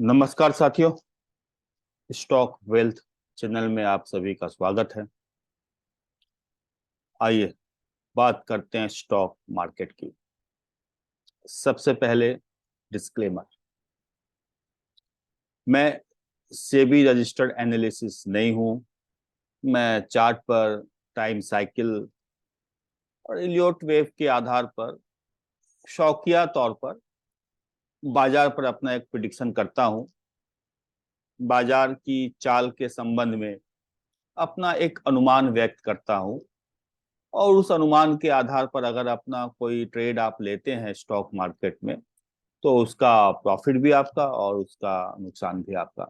नमस्कार साथियों। Stock wealth channel में आप सभी का स्वागत है। आइए बात करते हैं स्टॉक मार्केट की। सबसे पहले डिस्क्लेमर, मैं सेबी रजिस्टर्ड एनालिसिस नहीं हूं। मैं चार्ट पर, टाइम साइकिल और इलियट वेव के आधार पर शौकिया तौर पर बाजार पर अपना एक प्रिडिक्शन करता हूं। बाजार की चाल के संबंध में अपना एक अनुमान व्यक्त करता हूं और उस अनुमान के आधार पर अगर अपना कोई ट्रेड आप लेते हैं स्टॉक मार्केट में तो उसका प्रॉफिट भी आपका और उसका नुकसान भी आपका।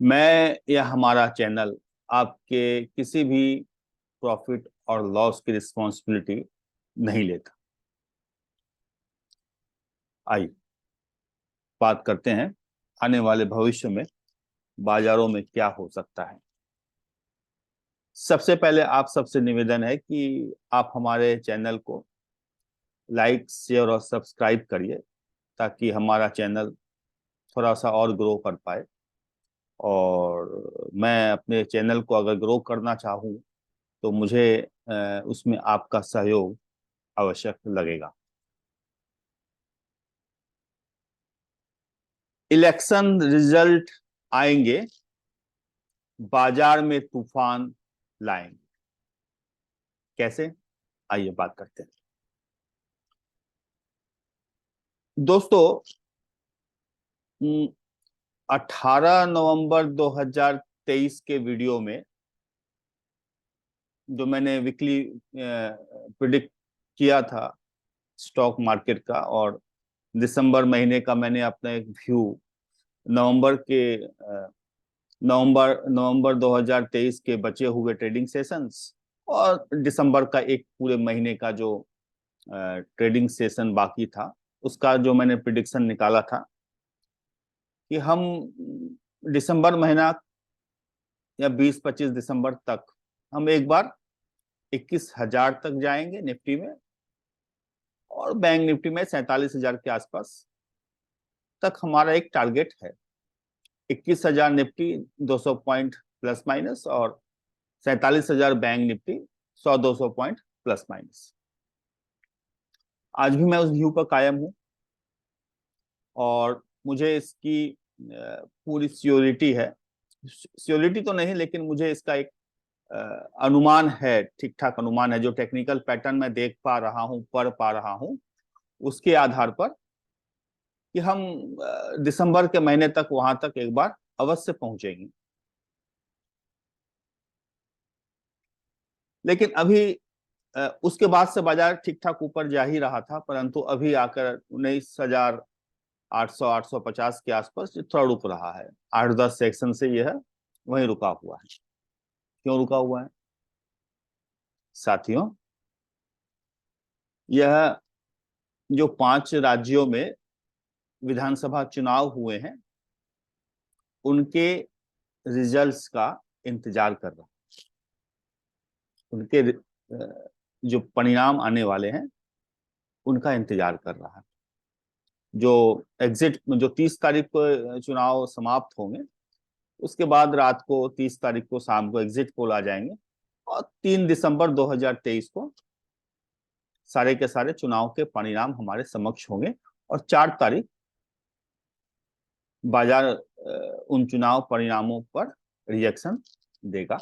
मैं या हमारा चैनल आपके किसी भी प्रॉफिट और लॉस की रिस्पॉन्सिबिलिटी नहीं लेता। आइए बात करते हैं आने वाले भविष्य में बाजारों में क्या हो सकता है। सबसे पहले आप सबसे निवेदन है कि आप हमारे चैनल को लाइक, शेयर और सब्सक्राइब करिए ताकि हमारा चैनल थोड़ा सा और ग्रो कर पाए। और मैं अपने चैनल को अगर ग्रो करना चाहूँ तो मुझे उसमें आपका सहयोग आवश्यक लगेगा। इलेक्शन रिजल्ट आएंगे, बाजार में तूफान लाएंगे। कैसे? आइए बात करते हैं। दोस्तों, 18 नवंबर 2023 के वीडियो में जो मैंने वीकली प्रिडिक्ट किया था स्टॉक मार्केट का, और दिसंबर महीने का मैंने अपना एक व्यू नवंबर के नवंबर 2023 के बचे हुए ट्रेडिंग सेशंस और दिसंबर का एक पूरे महीने का जो ट्रेडिंग सेशन बाकी था उसका जो मैंने प्रिडिक्शन निकाला था कि हम दिसंबर महीना या 20-25 दिसंबर तक हम एक बार 21,000 तक जाएंगे निफ्टी में, और बैंक निफ्टी में 47,000 के आसपास तक हमारा एक टारगेट है। 21,000 निफ्टी 200 पॉइंट प्लस माइनस, और 47,000 bank Nifty 100-200 point plus minus. आज भी मैं उस व्यू पर कायम हूं और मुझे इसकी पूरी श्योरिटी है। श्योरिटी तो नहीं, लेकिन मुझे इसका एक अनुमान है, ठीक ठाक अनुमान है। जो टेक्निकल पैटर्न मैं देख पा रहा हूं, पढ़ पा रहा हूं, उसके आधार पर कि हम दिसंबर के महीने तक वहां तक एक बार अवश्य पहुंचेंगे। लेकिन अभी उसके बाद से बाजार ठीक ठाक ऊपर जा ही रहा था, परंतु अभी आकर 19,800 850 के आसपास थोड़ा रुक रहा है। 8-10 सेक्शन से यह वहीं रुका हुआ है। क्यों रुका हुआ है साथियों? यह जो 5 राज्यों में विधानसभा चुनाव हुए हैं उनके रिजल्ट्स का इंतजार कर रहा है। उनके जो परिणाम आने वाले हैं उनका इंतजार कर रहा है। जो एग्जिट जो 30 तारीख को चुनाव समाप्त होंगे, उसके बाद रात को 30 तारीख को शाम को एग्जिट पोल आ जाएंगे, और 3 दिसंबर 2023 को सारे के सारे चुनाव के परिणाम हमारे समक्ष होंगे, और 4 तारीख बाजार उन चुनाव परिणामों पर रिएक्शन देगा।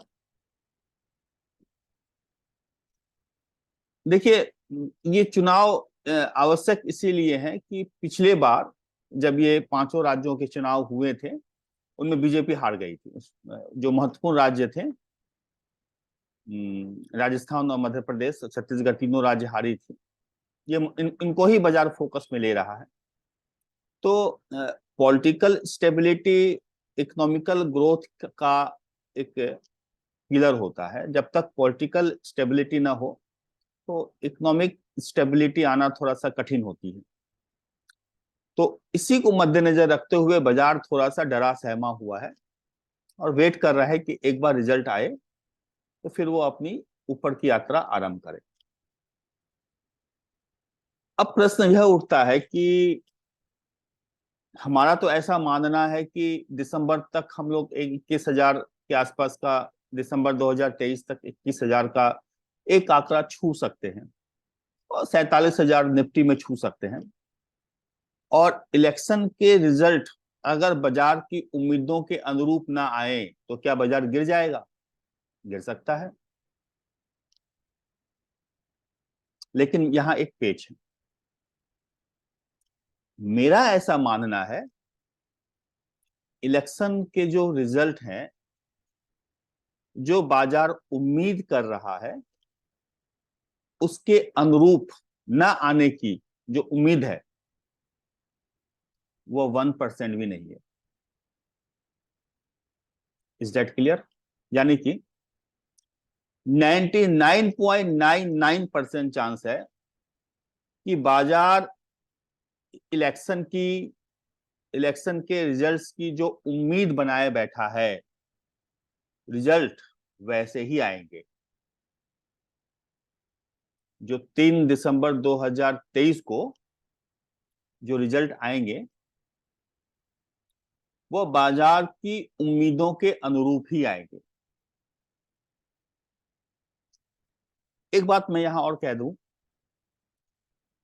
देखिए, ये चुनाव आवश्यक इसीलिए है कि पिछले बार जब ये 5 राज्यों के चुनाव हुए थे उनमें बीजेपी हार गई थी। जो महत्वपूर्ण राज्य थे, राजस्थान और मध्य प्रदेश, छत्तीसगढ़, तीनों राज्य हारी थी। ये इनको ही बाजार फोकस में ले रहा है। तो पॉलिटिकल स्टेबिलिटी इकोनॉमिकल ग्रोथ का एक पिलर होता है। जब तक पॉलिटिकल स्टेबिलिटी ना हो तो इकोनॉमिक स्टेबिलिटी आना थोड़ा सा कठिन होती है। तो इसी को मद्देनजर रखते हुए बाजार थोड़ा सा डरा सहमा हुआ है और वेट कर रहा है कि एक बार रिजल्ट आए तो फिर वो अपनी ऊपर की यात्रा आरंभ करे। अब प्रश्न यह उठता है कि हमारा तो ऐसा मानना है कि दिसंबर तक हम लोग 21,000 के आसपास का, दिसंबर 2023 तक 21,000 का एक आंकड़ा छू सकते हैं, और 47,000 निफ्टी में छू सकते हैं। और इलेक्शन के रिजल्ट अगर बाजार की उम्मीदों के अनुरूप ना आए तो क्या बाजार गिर जाएगा? गिर सकता है। लेकिन यहां एक पेच है। मेरा ऐसा मानना है, इलेक्शन के जो रिजल्ट हैं, जो बाजार उम्मीद कर रहा है उसके अनुरूप न आने की जो उम्मीद है वो 1% भी नहीं है। Is that clear? यानी कि 99.99% चांस है कि बाजार इलेक्शन की इलेक्शन के रिजल्ट्स की जो उम्मीद बनाए बैठा है, रिजल्ट वैसे ही आएंगे। जो 3 दिसंबर 2023 को जो रिजल्ट आएंगे वो बाजार की उम्मीदों के अनुरूप ही आएंगे। एक बात मैं यहां और कह दूं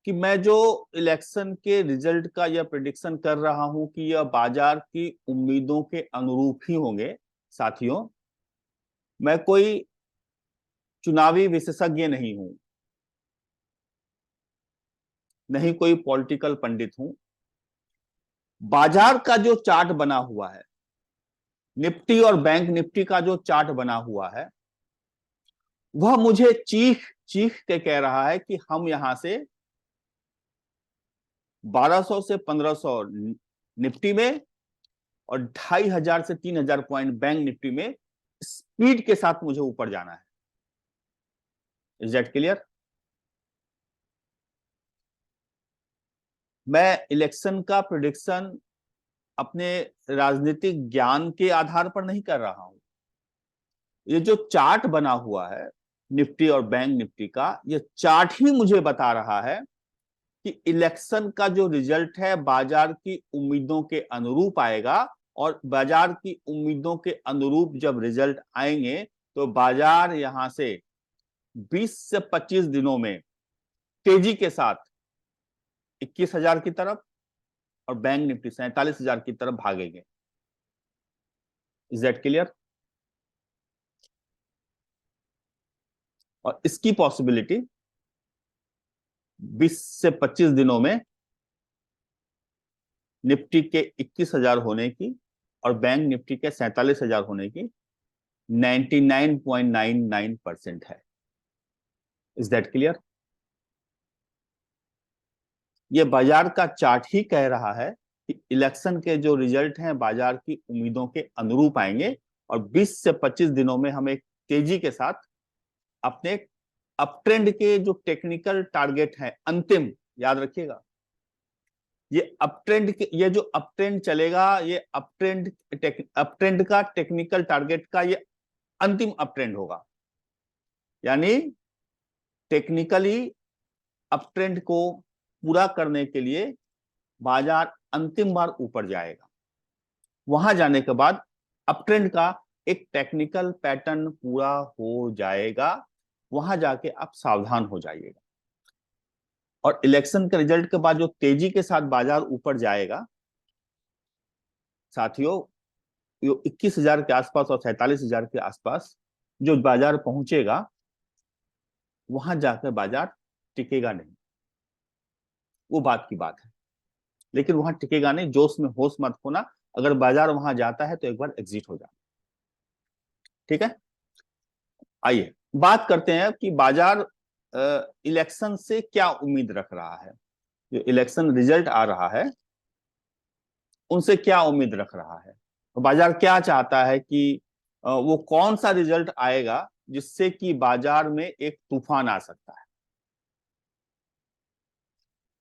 कि मैं जो इलेक्शन के रिजल्ट का यह प्रिडिक्शन कर रहा हूं कि यह बाजार की उम्मीदों के अनुरूप ही होंगे, साथियों, मैं कोई चुनावी विशेषज्ञ नहीं हूं, नहीं कोई पॉलिटिकल पंडित हूं। बाजार का जो चार्ट बना हुआ है, निफ्टी और बैंक निफ्टी का जो चार्ट बना हुआ है, वह मुझे चीख चीख के कह रहा है कि हम यहां से 1200 से 1500 निफ्टी में और 2,500 से 3,000 पॉइंट बैंक निफ्टी में स्पीड के साथ मुझे ऊपर जाना है। Is that clear? मैं इलेक्शन का प्रिडिक्शन अपने राजनीतिक ज्ञान के आधार पर नहीं कर रहा हूं। ये जो चार्ट बना हुआ है निफ्टी और बैंक निफ्टी का, ये चार्ट ही मुझे बता रहा है कि इलेक्शन का जो रिजल्ट है बाजार की उम्मीदों के अनुरूप आएगा, और बाजार की उम्मीदों के अनुरूप जब रिजल्ट आएंगे तो बाजार यहां से 20 से 25 दिनों में तेजी के साथ 21,000 की तरफ और बैंक निफ्टी 47,000 की तरफ भागेंगे। Is that clear? और इसकी पॉसिबिलिटी 20 से 25 दिनों में निफ्टी के 21,000 होने की और बैंक निफ्टी के 47,000 होने की 99.99% है। Is that clear? ये बाजार का चार्ट ही कह रहा है कि इलेक्शन के जो रिजल्ट हैं बाजार की उम्मीदों के अनुरूप आएंगे, और 20 से 25 दिनों में हम एक तेजी के साथ अपने अप ट्रेंड के जो टेक्निकल टारगेट है अंतिम, याद रखिएगा, ये अप ट्रेंड ये जो अप ट्रेंड चलेगा, ये अप ट्रेंड का टेक्निकल टारगेट का ये अंतिम अप ट्रेंड होगा। यानी टेक्निकली अप ट्रेंड को पूरा करने के लिए बाजार अंतिम बार ऊपर जाएगा। वहां जाने के बाद अप ट्रेंड का एक टेक्निकल पैटर्न पूरा हो जाएगा। वहां जाके आप सावधान हो जाइएगा। और इलेक्शन के रिजल्ट के बाद जो तेजी के साथ बाजार ऊपर जाएगा, साथियों, जो 21,000 के आसपास और 47,000 के आसपास जो बाजार पहुंचेगा, वहां जाकर बाजार टिकेगा नहीं, वो बात की बात है। लेकिन वहां टिकेगा नहीं, जोश में होश मत खोना। अगर बाजार वहां जाता है तो एक बार एग्जिट हो जाना। ठीक है? आइए बात करते हैं कि बाजार इलेक्शन से क्या उम्मीद रख रहा है। जो इलेक्शन रिजल्ट आ रहा है उनसे क्या उम्मीद रख रहा है, तो बाजार क्या चाहता है कि वो कौन सा रिजल्ट आएगा जिससे कि बाजार में एक तूफान आ सकता है।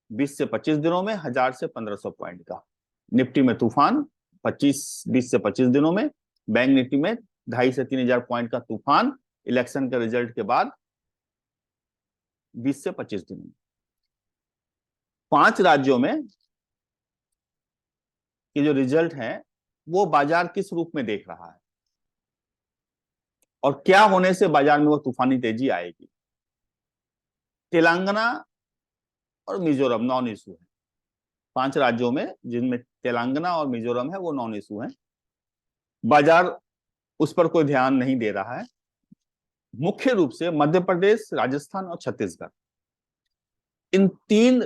20 से 25 दिनों में 1,000 से 1,500 पॉइंट का निफ्टी में तूफान, 20 से 25 दिनों में बैंक निफ्टी में 2,500 से 3,000 पॉइंट का तूफान इलेक्शन के रिजल्ट के बाद 20 से 25 दिनों में। 5 राज्यों में कि जो रिजल्ट है वो बाजार किस रूप में देख रहा है और क्या होने से बाजार में वो तूफानी तेजी आएगी। तेलंगाना और मिजोरम नॉन इशू है, 5 राज्यों में जिनमें तेलंगाना और मिजोरम है वो नॉन इशू है, बाजार उस पर कोई ध्यान नहीं दे रहा है। मुख्य रूप से मध्य प्रदेश, राजस्थान और छत्तीसगढ़, इन 3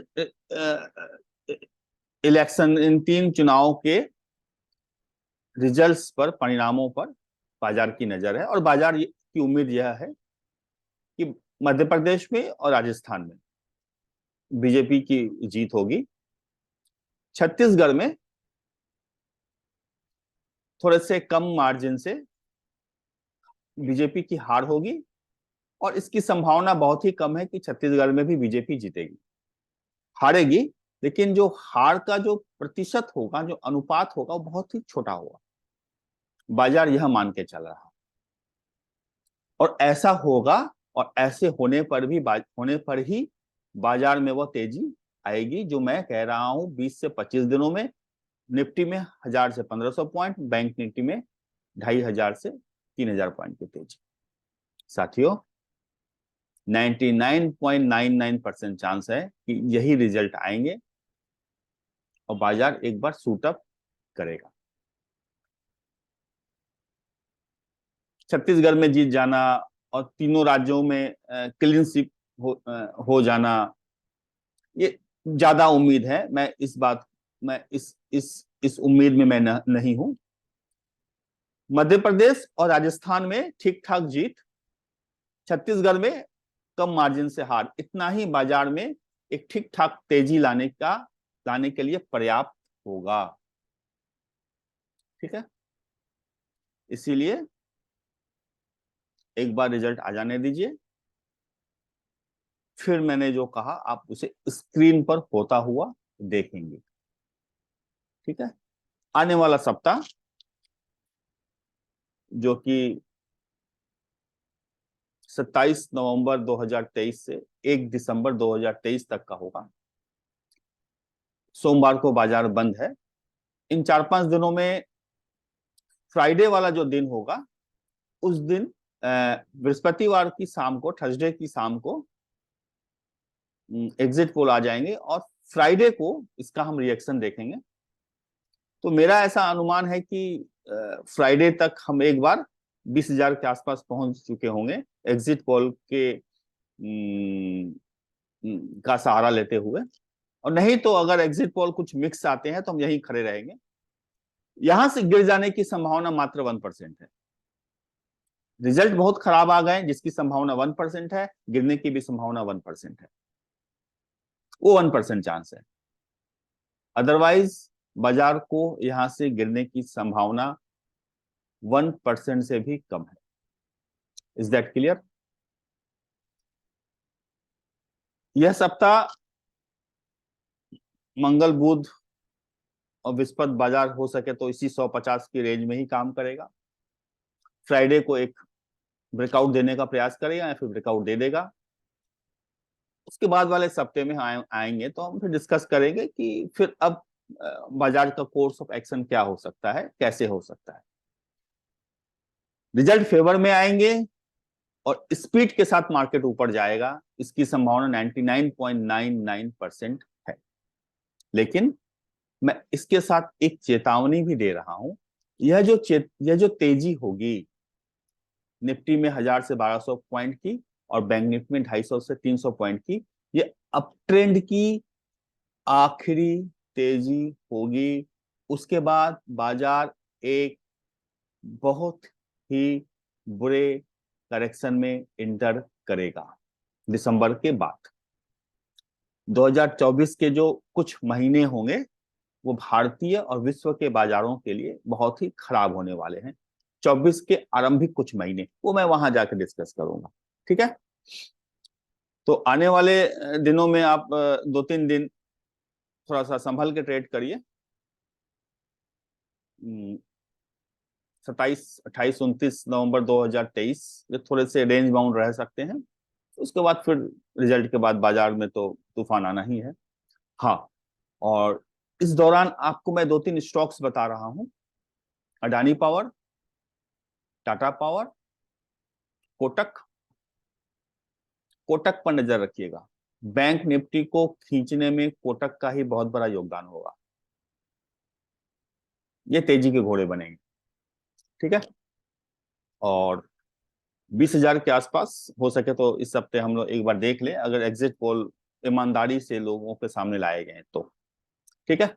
इलेक्शन, इन 3 चुनावों के रिजल्ट्स पर, परिणामों पर बाजार की नजर है और बाजार की उम्मीद यह है कि मध्य प्रदेश में और राजस्थान में बीजेपी की जीत होगी, छत्तीसगढ़ में थोड़े से कम मार्जिन से बीजेपी की हार होगी और इसकी संभावना बहुत ही कम है कि छत्तीसगढ़ में भी बीजेपी जीतेगी, हारेगी, लेकिन जो हार का जो प्रतिशत होगा, जो अनुपात होगा, वो बहुत ही छोटा होगा, बाजार यह मान के चल रहा। और ऐसा होगा और ऐसे होने पर ही बाजार में वो तेजी आएगी जो मैं कह रहा हूं 20 से 25 दिनों में। निफ्टी में 1000 से 1500 पॉइंट, बैंक निफ्टी में 2500 से 3000 पॉइंट की तेजी। साथियों, 99.99% चांस है कि यही रिजल्ट आएंगे और बाजार एक बार सूट अप करेगा। छत्तीसगढ़ में जीत जाना और तीनों राज्यों में क्लीन स्वीप हो जाना, ये ज्यादा उम्मीद है। मैं इस उम्मीद में मैं नहीं हूं। मध्य प्रदेश और राजस्थान में ठीक ठाक जीत, छत्तीसगढ़ में कम मार्जिन से हार, इतना ही बाजार में एक ठीक ठाक तेजी लाने के लिए पर्याप्त होगा। ठीक है, इसीलिए एक बार रिजल्ट आ जाने दीजिए, फिर मैंने जो कहा आप उसे स्क्रीन पर होता हुआ देखेंगे। ठीक है, आने वाला सप्ताह जो कि 27 नवंबर 2023 से 1 दिसंबर 2023 तक का होगा, सोमवार को बाजार बंद है। इन 4-5 दिनों में फ्राइडे वाला जो दिन होगा, उस दिन बृहस्पतिवार की शाम को, थर्सडे की शाम को एग्जिट पोल आ जाएंगे और फ्राइडे को इसका हम रिएक्शन देखेंगे। तो मेरा ऐसा अनुमान है कि फ्राइडे तक हम एक बार 20,000 के आसपास पहुंच चुके होंगे एग्जिट पोल के का सहारा लेते हुए, और नहीं तो अगर एग्जिट पोल कुछ मिक्स आते हैं तो हम यहीं खड़े रहेंगे। यहां से गिर जाने की संभावना मात्र 1% है। रिजल्ट बहुत खराब आ गए जिसकी संभावना 1% है, गिरने की भी संभावना 1% है, वो 1% चांस है। अदरवाइज बाजार को यहां से गिरने की संभावना 1% से भी कम है। Is that clear? यह सप्ताह मंगल, बुध और बृहस्पति बाजार हो सके तो इसी 150 की रेंज में ही काम करेगा। फ्राइडे को एक ब्रेकआउट देने का प्रयास करेगा या फिर ब्रेकआउट दे देगा। उसके बाद वाले सप्ते में आएंगे तो हम फिर डिस्कस करेंगे कि फिर अब बाजार का कोर्स ऑफ एक्शन क्या हो सकता है, कैसे हो सकता है। रिजल्ट फेवर में आएंगे और स्पीड के साथ मार्केट ऊपर जाएगा, इसकी संभावना 99.99% है। लेकिन मैं इसके साथ एक चेतावनी भी दे रहा हूं, यह जो तेजी होगी निफ्टी में 1000 से 1200 पॉइंट की और बैंक निफ्टी में 250 से 300 पॉइंट की, ये अप ट्रेंड की आखिरी तेजी होगी। उसके बाद बाजार एक बहुत ही बुरे करेक्शन में इंटर करेगा। दिसंबर के बाद 2024 के जो कुछ महीने होंगे वो भारतीय और विश्व के बाजारों के लिए बहुत ही खराब होने वाले हैं। 24 के आरंभिक कुछ महीने वो मैं वहां जाकर डिस्कस करूंगा। ठीक है, तो आने वाले दिनों में आप 2-3 दिन थोड़ा सा संभल के ट्रेड करिए। 27, 28, 29 नवंबर 2023 ये थोड़े से रेंज बाउंड रह सकते हैं। उसके बाद फिर रिजल्ट के बाद बाजार में तो तूफान आना ही है। हाँ, और इस दौरान आपको मैं 2-3 स्टॉक्स बता रहा हूं, अडानी पावर, टाटा पावर, कोटक। कोटक पर नजर रखिएगा, बैंक निफ्टी को खींचने में कोटक का ही बहुत बड़ा योगदान होगा, ये तेजी के घोड़े बनेंगे। ठीक है, और 20,000 के आसपास हो सके तो इस हफ्ते हम लोग एक बार देख लें, अगर एग्जिट पोल ईमानदारी से लोगों के सामने लाए गए तो। ठीक है,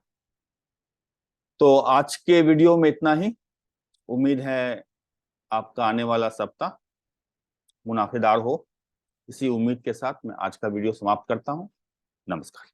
तो आज के वीडियो में इतना ही। उम्मीद है आपका आने वाला सप्ताह मुनाफेदार हो। इसी उम्मीद के साथ मैं आज का वीडियो समाप्त करता हूं। नमस्कार।